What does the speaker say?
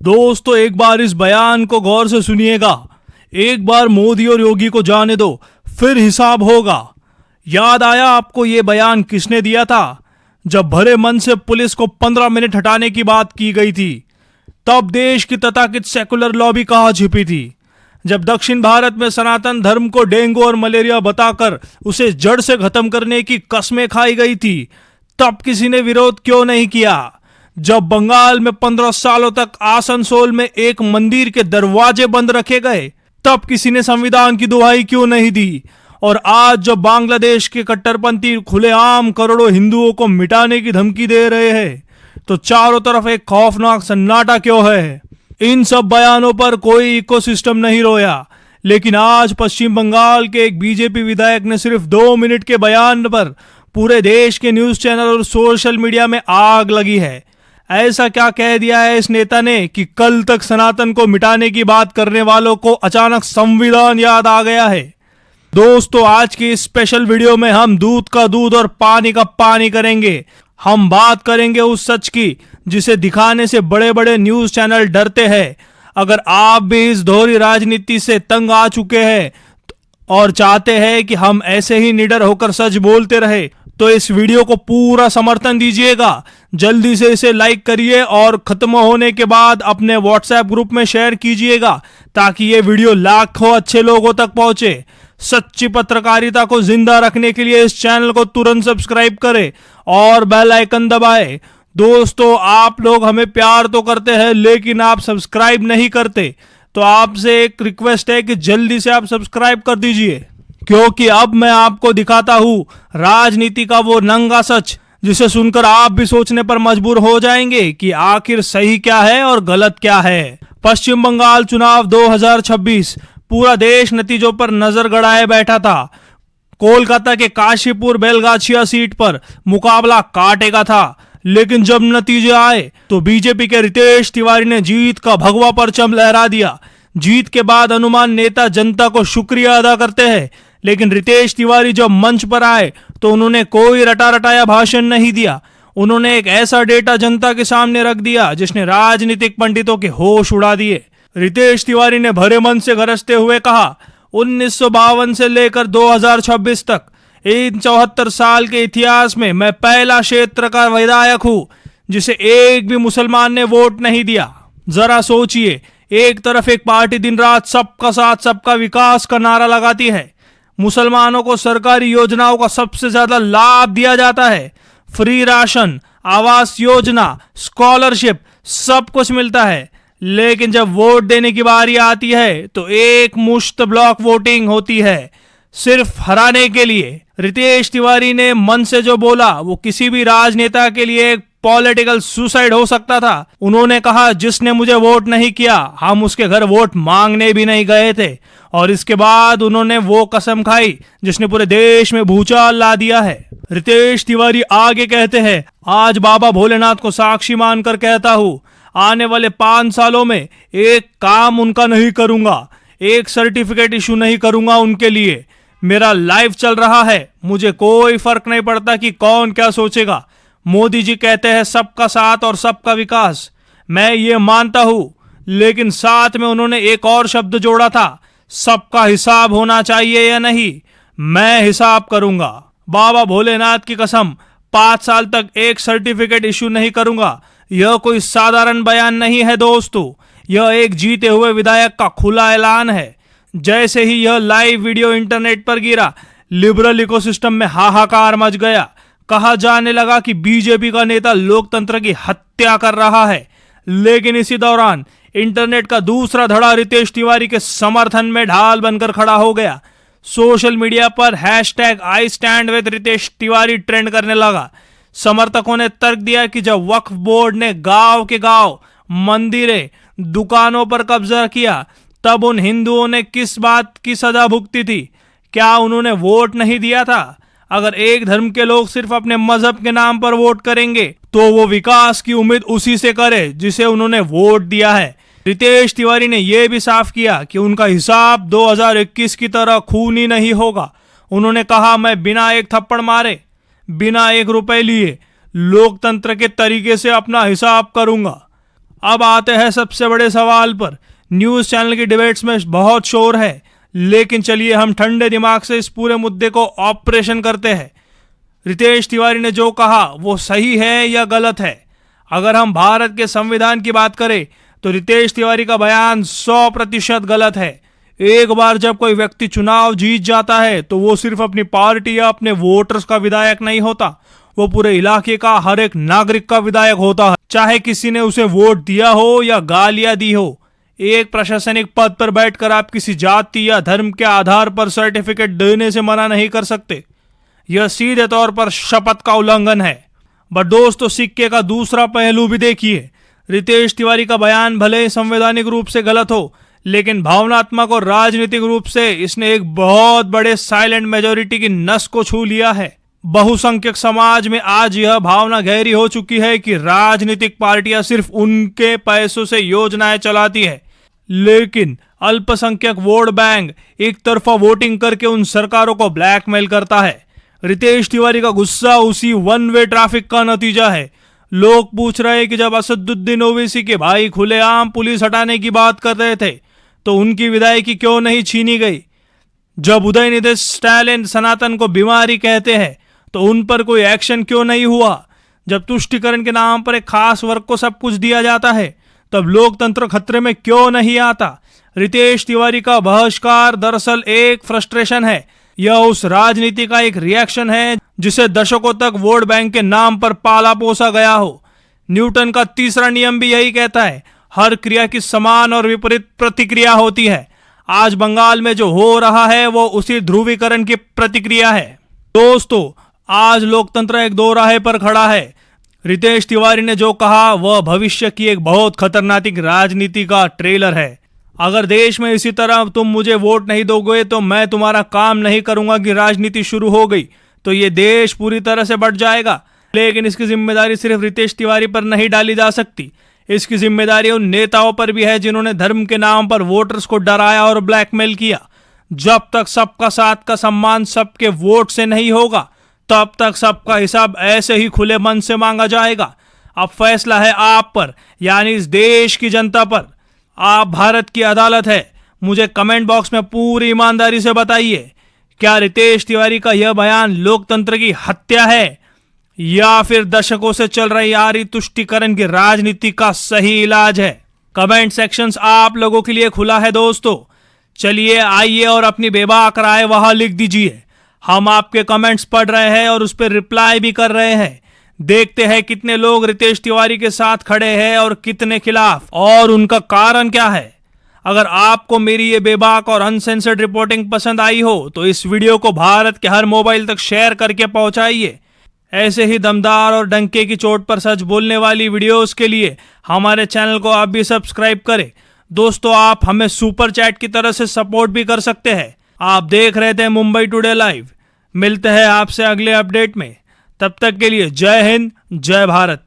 दोस्तों एक बार इस बयान को गौर से सुनिएगा। एक बार मोदी और योगी को जाने दो, फिर हिसाब होगा। याद आया आपको ये बयान किसने दिया था? जब भरे मन से पुलिस को 15 मिनट हटाने की बात की गई थी, तब देश की तथाकथित सेकुलर लॉबी कहाँ छिपी थी? जब दक्षिण भारत में सनातन धर्म को डेंगू और मलेरिया बताकर उसे जड़ से खत्म करने की कस्में खाई गई थी, तब किसी ने विरोध क्यों नहीं किया? जब बंगाल में 15 सालों तक आसनसोल में एक मंदिर के दरवाजे बंद रखे गए, तब किसी ने संविधान की दुहाई क्यों नहीं दी? और आज जब बांग्लादेश के कट्टरपंथी खुलेआम करोड़ों हिंदुओं को मिटाने की धमकी दे रहे हैं, तो चारों तरफ एक खौफनाक सन्नाटा क्यों है? इन सब बयानों पर कोई इकोसिस्टम नहीं रोया, लेकिन आज पश्चिम बंगाल के एक बीजेपी विधायक ने सिर्फ 2 मिनट के बयान पर पूरे देश के न्यूज चैनल और सोशल मीडिया में आग लगी है। ऐसा क्या कह दिया है इस नेता ने कि कल तक सनातन को मिटाने की बात करने वालों को अचानक संविधान याद आ गया है? दोस्तों आज की इस स्पेशल वीडियो में हम दूध का दूध और पानी का पानी करेंगे। हम बात करेंगे उस सच की जिसे दिखाने से बड़े बड़े न्यूज चैनल डरते हैं। अगर आप भी इस दोहरी राजनीति से तंग आ चुके हैं और चाहते हैं कि हम ऐसे ही निडर होकर सच बोलते रहे, तो इस वीडियो को पूरा समर्थन दीजिएगा। जल्दी से इसे लाइक करिए और खत्म होने के बाद अपने व्हाट्सएप ग्रुप में शेयर कीजिएगा, ताकि ये वीडियो लाखों अच्छे लोगों तक पहुंचे। सच्ची पत्रकारिता को जिंदा रखने के लिए इस चैनल को तुरंत सब्सक्राइब करें और बेल आइकन दबाएं। दोस्तों आप लोग हमें प्यार तो करते हैं, लेकिन आप सब्सक्राइब नहीं करते, तो आपसे एक रिक्वेस्ट है कि जल्दी से आप सब्सक्राइब कर दीजिए, क्योंकि अब मैं आपको दिखाता हूं राजनीति का वो नंगा सच, जिसे सुनकर आप भी सोचने पर मजबूर हो जाएंगे कि आखिर सही क्या है और गलत क्या है। पश्चिम बंगाल चुनाव 2026, पूरा देश नतीजों पर नजर गड़ाए बैठा था। कोलकाता के काशीपुर बेलगाछिया सीट पर मुकाबला काटेगा था, लेकिन जब नतीजे आए तो बीजेपी के रितेश तिवारी ने जीत का भगवा परचम लहरा दिया। जीत के बाद अनुमान नेता जनता को शुक्रिया अदा करते हैं, लेकिन रितेश तिवारी जब मंच पर आए तो उन्होंने कोई रटा रटाया भाषण नहीं दिया। उन्होंने एक ऐसा डेटा जनता के सामने रख दिया जिसने राजनीतिक पंडितों के होश उड़ा दिए। रितेश तिवारी ने भरे मन से गरजते हुए कहा, 1952 से लेकर 2026 तक इन 74 साल के इतिहास में मैं पहला क्षेत्र का विधायक हूं जिसे एक भी मुसलमान ने वोट नहीं दिया। जरा सोचिए, एक तरफ एक पार्टी दिन रात सबका साथ सबका विकास का नारा लगाती है, मुसलमानों को सरकारी योजनाओं का सबसे ज्यादा लाभ दिया जाता है, free ration, Awas Yojana, scholarship, सब कुछ मिलता है, लेकिन जब वोट देने की बारी आती है तो एक मुश्त ब्लॉक वोटिंग होती है, सिर्फ हराने के लिए। रितेश तिवारी ने मन से जो बोला वो किसी भी राजनेता के लिए एक पॉलिटिकल सुसाइड हो सकता था। उन्होंने कहा, जिसने मुझे वोट नहीं किया हम उसके घर वोट मांगने भी नहीं गए थे। और इसके बाद उन्होंने वो कसम खाई जिसने पूरे देश में भूचाल ला दिया है। रितेश तिवारी आगे कहते हैं, आज बाबा भोलेनाथ को साक्षी मानकर कहता हूं, आने वाले 5 सालों में एक काम उनका नहीं करूंगा, एक सर्टिफिकेट इशू नहीं करूंगा उनके लिए। मेरा लाइफ चल रहा है, मुझे कोई फर्क नहीं पड़ता कि कौन क्या सोचेगा। मोदी जी कहते हैं सबका साथ और सबका विकास, मैं ये मानता हूं, लेकिन साथ में उन्होंने एक और शब्द जोड़ा था, सबका हिसाब होना चाहिए या नहीं, मैं हिसाब करूंगा। बाबा भोलेनाथ की कसम, 5 साल तक एक सर्टिफिकेट इशू नहीं करूंगा। यह कोई साधारण बयान नहीं है दोस्तों, यह एक जीते हुए विधायक का खुला ऐलान है। जैसे ही यह लाइव वीडियो इंटरनेट पर गिरा, लिबरल इकोसिस्टम में हाहाकार मच गया। कहा जाने लगा कि बीजेपी का नेता लोकतंत्र की हत्या कर रहा है, लेकिन इसी दौरान इंटरनेट का दूसरा धड़ा रितेश तिवारी के समर्थन में ढाल बनकर खड़ा हो गया। सोशल मीडिया पर #I stand with Ritesh Tiwari trend करने लगा। समर्थकों ने तर्क दिया कि जब वक्फ बोर्ड ने गांव के गांव मंदिरें, दुकानों पर कब्जा किया, तब उन हिंदुओं ने किस बात की सजा भुगती थी? क्या उन्होंने वोट नहीं दिया था? अगर एक धर्म के लोग सिर्फ अपने मजहब के नाम पर वोट करेंगे, तो वो विकास की उम्मीद उसी से करे जिसे उन्होंने वोट दिया है। रितेश तिवारी ने यह भी साफ किया कि उनका हिसाब 2021 की तरह खूनी नहीं होगा। उन्होंने कहा, मैं बिना एक थप्पड़ मारे, बिना 1 रुपए लिए लोकतंत्र के तरीके से अपना हिसाब करूंगा। अब आते हैं सबसे बड़े सवाल पर। न्यूज चैनल की डिबेट्स में बहुत शोर है, लेकिन चलिए हम ठंडे दिमाग से इस पूरे मुद्दे को ऑपरेशन करते हैं। रितेश तिवारी ने जो कहा वो सही है या गलत है? अगर हम भारत के संविधान की बात करें तो रितेश तिवारी का बयान 100% गलत है। एक बार जब कोई व्यक्ति चुनाव जीत जाता है तो वो सिर्फ अपनी पार्टी या अपने वोटर्स का विधायक नहीं होता, वो पूरे इलाके का हर एक नागरिक का विधायक होता है, चाहे किसी ने उसे वोट दिया हो या गालियां दी हो। एक प्रशासनिक पद पर बैठकर आप किसी जाति या धर्म के आधार पर सर्टिफिकेट देने से मना नहीं कर सकते। यह सीधे तौर पर शपथ का उल्लंघन है। बट दोस्तों, सिक्के का दूसरा पहलू भी देखिए। रितेश तिवारी का बयान भले संवैधानिक रूप से गलत हो, लेकिन भावनात्मक और राजनीतिक रूप से इसने एक बहुत बड़े साइलेंट मेजोरिटी की नस को छू लिया है। बहुसंख्यक समाज में आज यह भावना गहरी हो चुकी है कि राजनीतिक पार्टियां सिर्फ उनके पैसों से योजनाएं चलाती है, लेकिन अल्पसंख्यक वोट बैंक एक तरफा वोटिंग करके उन सरकारों को ब्लैकमेल करता है। रितेश तिवारी का गुस्सा उसी वन वे ट्रैफिक का नतीजा है। लोग पूछ रहे हैं कि जब असदुद्दीन ओवैसी के भाई खुलेआम पुलिस हटाने की बात कर रहे थे तो उनकी विधायकी क्यों नहीं छीनी गई? जब उदयनिधि स्टालिन सनातन को बीमारी कहते हैं तो उन पर कोई एक्शन क्यों नहीं हुआ? जब तुष्टिकरण के नाम पर एक खास वर्ग को सब कुछ दिया जाता है तब लोकतंत्र खतरे में क्यों नहीं आता? रितेश तिवारी का बहिष्कार दरअसल एक फ्रस्ट्रेशन है। यह उस राजनीति का एक रिएक्शन है जिसे दशकों तक वोट बैंक के नाम पर पाला पोसा गया हो। न्यूटन का तीसरा नियम भी यही कहता है, हर क्रिया की समान और विपरीत प्रतिक्रिया होती है। आज बंगाल में जो हो रहा है वो उसी ध्रुवीकरण की प्रतिक्रिया है। दोस्तों, आज लोकतंत्र एक दोराहे पर खड़ा है। रितेश तिवारी ने जो कहा वह भविष्य की एक बहुत खतरनाक राजनीति का ट्रेलर है। अगर देश में इसी तरह तुम मुझे वोट नहीं दोगे तो मैं तुम्हारा काम नहीं करूंगा कि राजनीति शुरू हो गई तो ये देश पूरी तरह से बढ़ जाएगा। लेकिन इसकी जिम्मेदारी सिर्फ रितेश तिवारी पर नहीं डाली जा सकती। इसकी जिम्मेदारी उन नेताओं पर भी है जिन्होंने धर्म के नाम पर वोटर्स को डराया और ब्लैकमेल किया। जब तक सबका साथ का सम्मान सबके वोट से नहीं होगा तब तक सबका हिसाब ऐसे ही खुले मन से मांगा जाएगा। अब फैसला है आप पर, यानी इस देश की जनता पर। आप भारत की अदालत है। मुझे कमेंट बॉक्स में पूरी ईमानदारी से बताइए, क्या रितेश तिवारी का यह बयान लोकतंत्र की हत्या है या फिर दशकों से चल रही आ रही तुष्टीकरण की राजनीति का सही इलाज है? कमेंट सेक्शंस आप लोगों के लिए खुला है दोस्तों। चलिए आइए और अपनी बेबाक राय वहां लिख दीजिए। हम आपके कमेंट्स पढ़ रहे हैं और उस पर रिप्लाई भी कर रहे हैं। देखते हैं कितने लोग रितेश तिवारी के साथ खड़े हैं और कितने खिलाफ, और उनका कारण क्या है। अगर आपको मेरी ये बेबाक और अनसेंसर्ड रिपोर्टिंग पसंद आई हो तो इस वीडियो को भारत के हर मोबाइल तक शेयर करके पहुंचाइए। ऐसे ही दमदार और डंके की चोट पर सच बोलने वाली वीडियोस के लिए हमारे चैनल को आप भी सब्सक्राइब करें। दोस्तों, आप हमें सुपर चैट की तरह से सपोर्ट भी कर सकते हैं। आप देख रहे थे मुंबई टुडे लाइव। मिलते हैं आपसे अगले अपडेट में। तब तक के लिए जय हिंद, जय भारत।